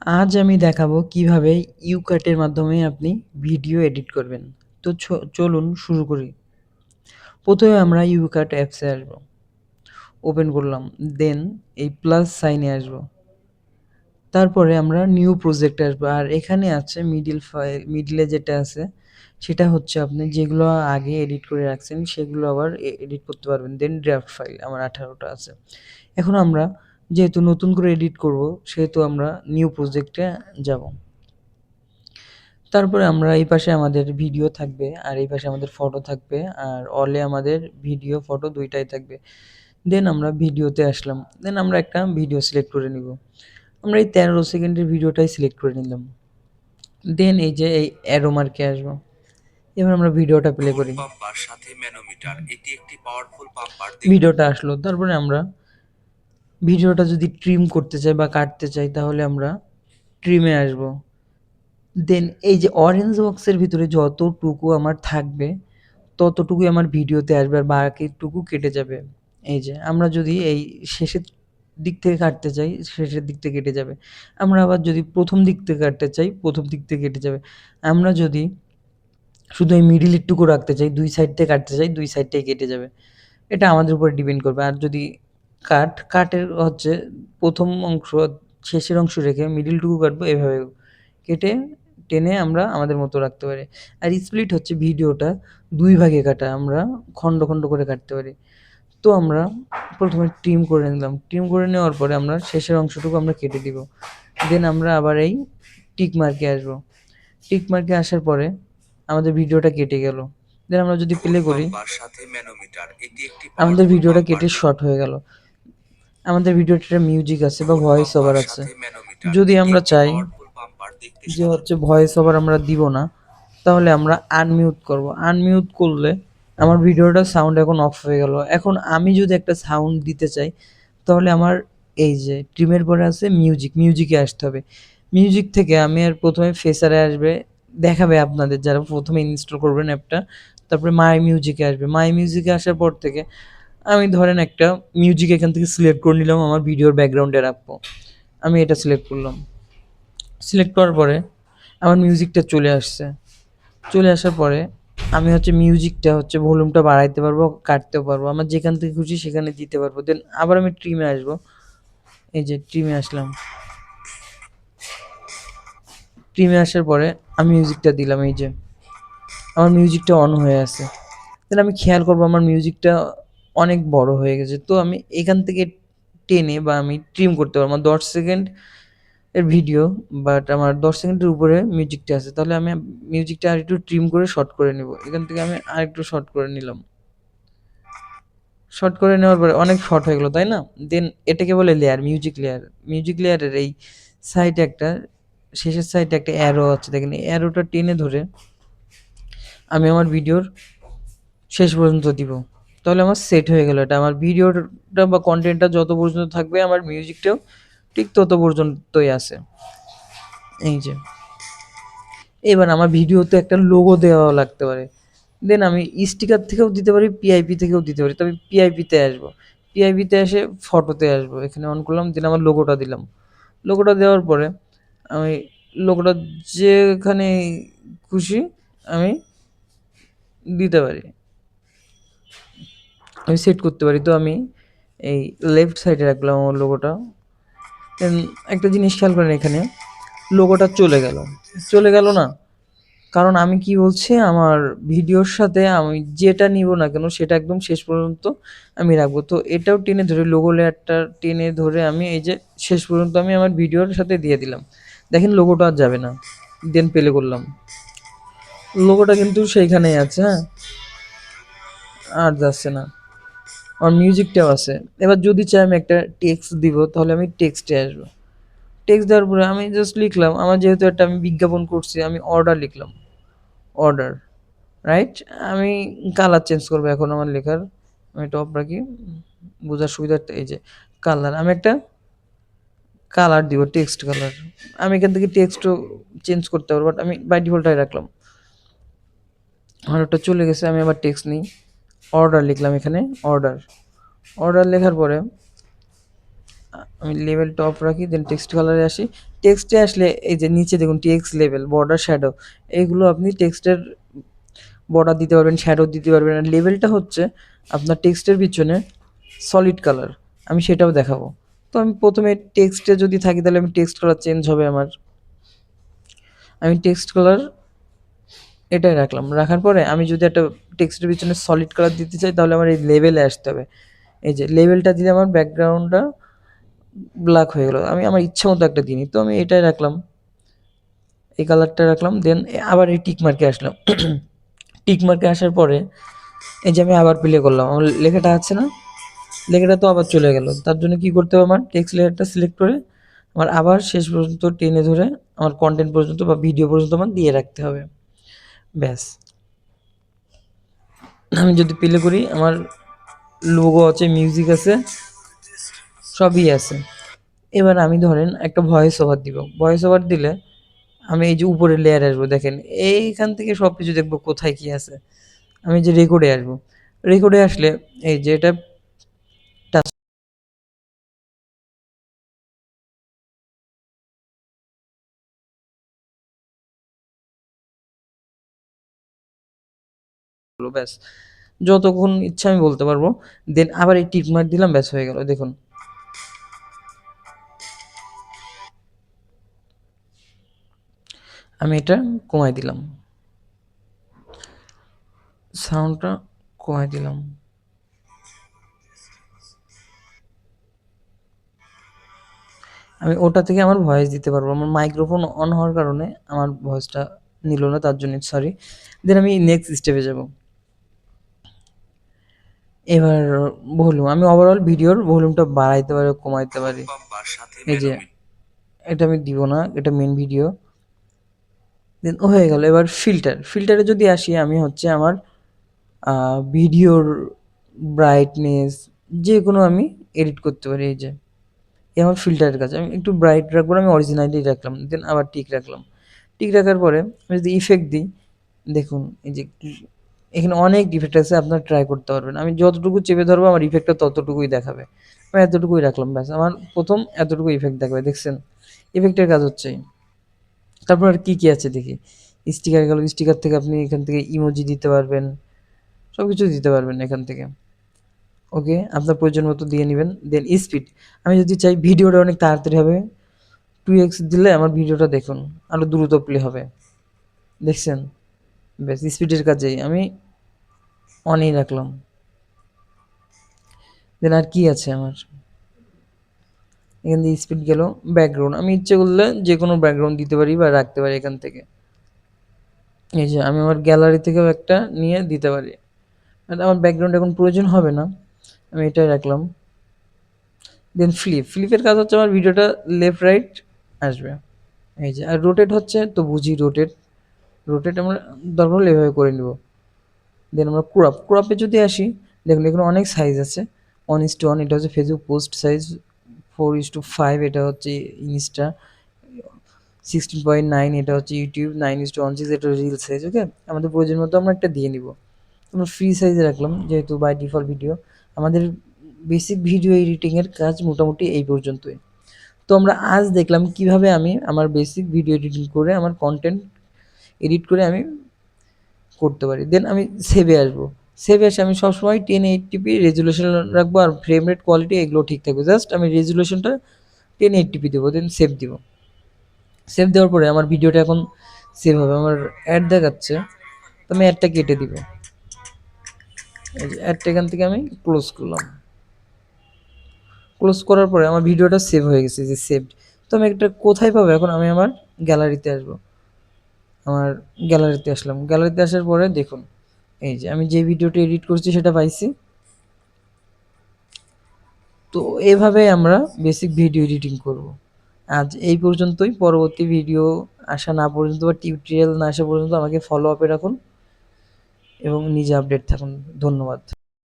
আজ আমি দেখাবো কিভাবে ইউকাটের মাধ্যমে আপনি ভিডিও এডিট করবেন। তো চলুন শুরু করি। প্রথমে আমরা ইউকাট অ্যাপসে আসবো। ওপেন করলাম। দেন এই প্লাস সাইনে আসবো। তারপরে আমরা নিউ প্রজেক্টে আসবো। আর এখানে আছে মিডলে যেটা আছে সেটা হচ্ছে আপনি যেগুলো আগে এডিট করে রাখছেন সেগুলো আবার এডিট করতে পারবেন। দেন ড্রাফট ফাইল আমার 18টা আছে। এখন আমরা যেহেতু নতুন করে এডিট করব সেহেতু আমরা নিউ প্রজেক্টে যাব। তারপরে আমরা এই পাশে আমাদের ভিডিও থাকবে আর এই পাশে আমাদের ফটো থাকবে আর অলে আমাদের ভিডিও ফটো দুইটাই থাকবে। দেন আমরা ভিডিওতে আসলাম। দেন আমরা একটা ভিডিও সিলেক্ট করে নিব। আমরা এই 13 সেকেন্ডের ভিডিওটাই সিলেক্ট করে নিলাম। দেন এই যে এই অ্যারো মার্কে আসবো। এবার আমরা ভিডিওটা প্লে করি। পাম্পার সাথে ম্যানোমিটার এটি একটি পাওয়ারফুল পাম্পার। ভিডিওটা আসলো। তারপরে আমরা ভিডিওটা যদি ট্রিম করতে চাই বা কাটতে চাই তাহলে আমরা ট্রিমে আসবো। দেন এই যে অরেঞ্জ বক্সের ভিতরে যতটুকু আমার থাকবে ততটুকুই আমার ভিডিওতে আসবে আর বাকিটুকু কেটে যাবে। এই যে আমরা যদি এই শেষের দিক থেকে কাটতে চাই, শেষের দিক থেকে কেটে যাবে। আমরা আবার যদি প্রথম দিক থেকে কাটতে চাই, প্রথম দিক থেকে কেটে যাবে। আমরা যদি শুধু এই মিডলেরটুকু রাখতে চাই, 2 সাইড থেকে কাটতে চাই, 2 সাইডটাই কেটে যাবে। এটা আমাদের উপরে ডিপেন্ড করবে। আর যদি কাটের হচ্ছে ১ম অংশ শেষের অংশ রেখে মিডলটুকু কাটবো এভাবে কেটে টেনে আমরা আমাদের মতো রাখতে পারি। আর স্প্লিট হচ্ছে ভিডিওটা ২ ভাগে কাটা। আমরা খন্ড, খন্ড করে কাটতে পারি। তো আমরা ১ম এ ট্রিম করে নিলাম। ট্রিম করে নেওয়ার পরে আমরা শেষের অংশটুকু আমরা কেটে দিব। দেন আমরা আবার এই টিক মার্কে আসবো। টিক মার্কে আসার পরে আমাদের ভিডিওটা কেটে গেল। দেন আমরা যদি প্লে করি, পাম্পার সাথে ম্যানোমিটার এটি একটি আমাদের পাওয়ারফুল ভিডিওটা পাম্পার। কেটে শর্ট হয়ে গেল। আমাদের ভিডিওটাতে মিউজিক আছে বা কোন ভয়েস পাম্পার ওভার আছে। সাথে ম্যানোমিটার যদি এটি আমরা একটি চাই পাওয়ারফুল পাম্পার দেখতে যে সাদা। হচ্ছে ভয়েস ওভার আমরা দিব না, তাহলে আমরা আনমিউট করব। আনমিউট করলে আমার ভিডিওটার সাউন্ড এখন অফ হয়ে গেল। এখন আমি যদি একটা সাউন্ড দিতে চাই তাহলে আমার এই যে ট্রিমের পরে আছে মিউজিক, মিউজিকে আসতে হবে। মিউজিক থেকে আমি আর ১ম এ ফেসারে আসবে, দেখাবে আপনাদের যারা ১ম এ ইনস্টল করবেন অ্যাপটা। তারপরে মাই মিউজিকে আসবে। মাই মিউজিকে আসার পর থেকে আমি ধরেন একটা মিউজিক এখান থেকে সিলেক্ট করে নিলাম আমার ভিডিওর ব্যাকগ্রাউন্ডে রাখবো। আমি এটা সিলেক্ট করলাম। সিলেক্ট করার পরে আমার মিউজিকটা চলে আসছে। চলে আসার পরে আমি হচ্ছে মিউজিকটা হচ্ছে ভলিউমটা বাড়াইতে পারবো, কাটতেও পারবো। আমার যেখান থেকে খুশি সেখানে দিতে পারবো। দেন আবার আমি ট্রিমে আসবো। এই যে ট্রিমে আসলাম। ট্রিমে আসার পরে আমি মিউজিকটা দিলাম এই যে। আমার মিউজিকটা অন হয়ে আছে। দেন আমি খেয়াল করবো আমার মিউজিকটা অনেক বড় হয়ে গেছে। তো আমি এখান থেকে টেনে বা আমি ট্রিম করতে পারবো। আমার ১০ সেকেন্ড এর ভিডিও বাট আমার ১০ সেকেন্ডের উপরে মিউজিকটা আছে। তাহলে আমি মিউজিকটা আরেকটু ট্রিম করে শর্ট করে নিবো। এখান থেকে আমি আরেকটু শর্ট করে নিলাম। শর্ট করে নেওয়ার পরে অনেক শর্ট হয়ে গেল, তাই না? দেন এটাকে বলে লেয়ার, মিউজিক লেয়ার। মিউজিক লেয়ারের এই সাইডে একটা শেষের সাইডে একটা অ্যারো আছে দেখেন। এই অ্যারোটা টেনে ধরে আমি আমার ভিডিওর শেষ পর্যন্ত দিব। তাহলে আমার সেট হয়ে গেল এটা। আমার ভিডিওটা বা কনটেন্টটা যত পর্যন্ত থাকবে আমার মিউজিকটাও ঠিক তত পর্যন্তই আছে। এই যে। এবার আমার ভিডিওতে একটা লোগো দেওয়া লাগতে পারে। দেন আমি স্টিকার থেকেও দিতে পারি, পিআইপি থেকেও দিতে পারি। তবে পিআইপিতে আসবো। পিআইপিতে এসে ফটোতে আসবো। এখানে অন করলাম, দেন আমার লোগোটা দিলাম। লোগোটা দেওয়ার পরে আমি লোগোটা যেখানে খুশি আমি দিতে পারি। আমি সেট করতে পারি। তো আমি এই লেফট সাইডে রাখলাম আমার লোগোটা। দেন একটা জিনিস খেয়াল করেন এখানে লোগোটা চলে গেল। চলে গেল না? কারণ আমি কি বলছি আমার ভিডিওর সাথে আমি যেটা নিব না কেন সেটা একদম শেষ পর্যন্ত আমি রাখবো। তো এটাও টেনে ধরে লোগো লেয়ারটা টেনে ধরে আমি এই যে শেষ পর্যন্ত আমি আমার ভিডিওর সাথে দিয়ে দিলাম। দেখেন লোগোটা আর যাবে না। দেন প্লে করলাম। লোগোটা কিন্তু সেইখানেই আছে, হ্যাঁ? আর যাচ্ছে না। আমার মিউজিকটাও আছে। এবার যদি চাই আমি একটা টেক্সট দিব তাহলে আমি টেক্সটে আসবো। টেক্সট দেওয়ার পরে আমি জাস্ট লিখলাম। আমার যেহেতু একটা আমি বিজ্ঞাপন করছি আমি অর্ডার লিখলাম। অর্ডার। রাইট? আমি কালার চেঞ্জ করব এখন আমার লেখার। আমি টপ রাখি। বোঝার সুবিধার্থে এই যে কালার। আমি একটা কালার দিব, টেক্সট কালার। আমি এখান থেকে টেক্সটও চেঞ্জ করতে পারবো। বাট আমি বাই ডিফল্টটাই রাখলাম। আমার ওটা চলে গেছে। আমি আবার টেক্সট নিই। অর্ডার লিখলাম এখানে অর্ডার। অর্ডার লেখার পরে আমি লেভেলটা অফ রাখি, দেন টেক্সট কালারে আসি। টেক্সটে আসলে এই যে নিচে দেখুন টেক্সট লেভেল, বর্ডার, শ্যাডো, এইগুলো আপনি টেক্সটের বর্ডার দিতে পারবেন, শ্যাডো দিতে পারবেন। আর লেভেলটা হচ্ছে আপনার টেক্সটের পিছনে সলিড কালার, আমি সেটাও দেখাবো। তো আমি প্রথমে টেক্সটে যদি থাকি তাহলে আমি টেক্সট কালার চেঞ্জ হবে আমার, আমি টেক্সট কালার এটাই রাখলাম। রাখার পরে আমি যদি একটা টেক্সটের পিছনে সলিড কালার দিতে চাই তাহলে আমার এই লেভেলে আসতে হবে। এই যে লেভেলটা দিলে আমার ব্যাকগ্রাউন্ডটা ব্ল্যাক হয়ে গেল, আমি আমার ইচ্ছা মতো একটা দিই, তো আমি এটাই রাখলাম, এই কালারটা রাখলাম। দেন আবার এই টিক মার্কে আসলাম। টিক মার্কে আসার পরে এই যে আমি আবার প্লে করলাম, আমার লেখাটা আছে না, লেখাটা তো আবার চলে গেল। তার জন্য কি করতে হবে, আমার টেক্সট লেয়ারটা সিলেক্ট করে আমার আবার শেষ পর্যন্ত টেনে ধরে আমার কন্টেন্ট পর্যন্ত বা ভিডিও পর্যন্ত আমার দিয়ে রাখতে হবে। ব্যাস, আমি যদি প্লে করি আমার লোগো আছে, মিউজিক আছে, সবই আছে। এবার আমি ধরেন একটা ভয়েস ওভার দিব, ভয়েস ওভার দিলে আমি এই যে উপরে লেয়ার আসবো, দেখেন এইখান থেকে সব কিছু দেখবো কোথায় কি আছে। আমি যে রেকর্ডে আসবো, রেকর্ডে আসলে এই যে এটা টাচ হলো, ব্যাস যতক্ষণ ইচ্ছা আমি বলতে পারবো। দেন আবার এই টিক মার্ক দিলাম, ব্যাস হয়ে গেল। দেখুন আমি এটা কমাই দিলাম, সাউন্ডটা কমাই দিলাম। আমি ওটা থেকে আমার ভয়েস দিতে পারবো, আমার মাইক্রোফোন অন হওয়ার কারণে আমার ভয়েসটা নিল না, তার জন্য সরি। দেন আমি নেক্সট স্টেপে যাব। এবার ভলিউম, আমি ওভারঅল ভিডিওর ভলিউমটা বাড়াইতে পারি, কমাইতে পারি। পাম্পার সাথে এই যে ম্যানোমিটার। এটা আমি দিব না, এটা মেন ভিডিও। দেন হয়ে গেল। এবার ফিল্টার, ফিল্টারে যদি আসি আমি হচ্ছে আমার ভিডিওর ব্রাইটনেস যে কোনো আমি এডিট করতে পারি। এই যে এই আমার ফিল্টারের কাছে, আমি একটু ব্রাইট রাখবো না, আমি অরিজিনালি রাখলাম। দেন আবার টিক রাখলাম। টিক রাখার পরে আমি যদি ইফেক্ট দিই, দেখুন এই যে এখানে অনেক ইফেক্ট আছে, আপনারা ট্রাই করতে পারবেন। আমি যতটুকু চেপে ধরবো আমার ইফেক্টটা ততটুকুই দেখাবে, আমি এতটুকুই রাখলাম, ব্যাস আমার প্রথম এতটুকু ইফেক্ট দেখাবে। দেখছেন ইফেক্টের কাজ হচ্ছে। তারপর আর কী আছে দেখি, স্টিকার গেল, স্টিকার থেকে আপনি এখান থেকে ইমোজি দিতে পারবেন, সব কিছু দিতে পারবেন এখান থেকে। ওকে, আপনার প্রয়োজন মতো দিয়ে নেবেন। দেন স্পিড, আমি যদি চাই ভিডিওটা অনেক তাড়াতাড়ি হবে, 2x দিলে আমার ভিডিওটা দেখুন আরও দ্রুত প্লে হবে। দেখছেন, ব্যাস স্পিডের কাজেই আমি অনেই রাখলাম। দেন আর কি আছে আমার, এখান থেকে স্পিড গেল। ব্যাকগ্রাউন্ড, আমি ইচ্ছে করলে যে কোনো ব্যাকগ্রাউন্ড দিতে পারি বা রাখতে পারি এখান থেকে। এই যে আমি আমার গ্যালারি থেকেও একটা নিয়ে দিতে পারি, আর আমার ব্যাকগ্রাউন্ড এখন প্রয়োজন হবে না, আমি এটাই রাখলাম। দেন ফ্লিপ, ফ্লিপের কাজ হচ্ছে আমার ভিডিওটা লেফট রাইট আসবে। এই যে আর রোটেট হচ্ছে তো বুঝি, রোটেট, রোটেট আমরা দরকার হলে এভাবে করে নিব। দেন আমরা ক্রপ, ক্রপে যদি আসি, দেখুন এখানে অনেক সাইজ আছে। 1:1 এটা হচ্ছে ফেসবুক পোস্ট সাইজ, 4:5 এটা হচ্ছে ইনস্টা, 16.9 এটা হচ্ছে ইউটিউব, 9:16 এটা রিল সাইজ। ওকে, আমাদের প্রয়োজন মতো আমরা একটা দিয়ে নিব। আমরা ফ্রি সাইজে রাখলাম যেহেতু বাই ডিফল্ট ভিডিও। আমাদের বেসিক ভিডিও এডিটিংয়ের কাজ মোটামুটি এই পর্যন্তই। তো আমরা আজ দেখলাম কিভাবে আমি আমার বেসিক ভিডিও এডিটিং করে আমার কন্টেন্ট এডিট করে আমি করতে পারি। দেন আমি সেভে আসবো, সেভে এসে আমি সবসময় 1080p রেজুলেশন রাখবো, আর ফ্রেম রেট কোয়ালিটি এগুলো ঠিক থাকবে। জাস্ট আমি রেজুলেশনটা 1080p দেবো, দেন সেভ দিব। সেভ দেওয়ার পরে আমার ভিডিওটা এখন সেভ হবে। আমার অ্যাড দেখাচ্ছে, তো আমি অ্যাডটা কেটে দিব। এই যে অ্যাডটা এখান থেকে আমি ক্লোজ করলাম। ক্লোজ করার পরে আমার ভিডিওটা সেভ হয়ে গেছে, যে সেভড। তো আমি একটা কোথায় পাবো, এখন আমি আমার গ্যালারিতে আসবো। আমার গ্যালারিতে আসলাম, গ্যালারিতে আসার পরে দেখুন এই যে আমি যে ভিডিওটা এডিট করছি সেটা পাইছি। তো এভাবে আমরা বেসিক ভিডিও এডিটিং করব। আজ এই পর্যন্তই, পরবর্তী ভিডিও আসা না পর্যন্ত বা টিউটোরিয়াল না আসা পর্যন্ত আমাকে ফলো আপে রাখুন এবং নিজে আপডেট থাকুন। ধন্যবাদ।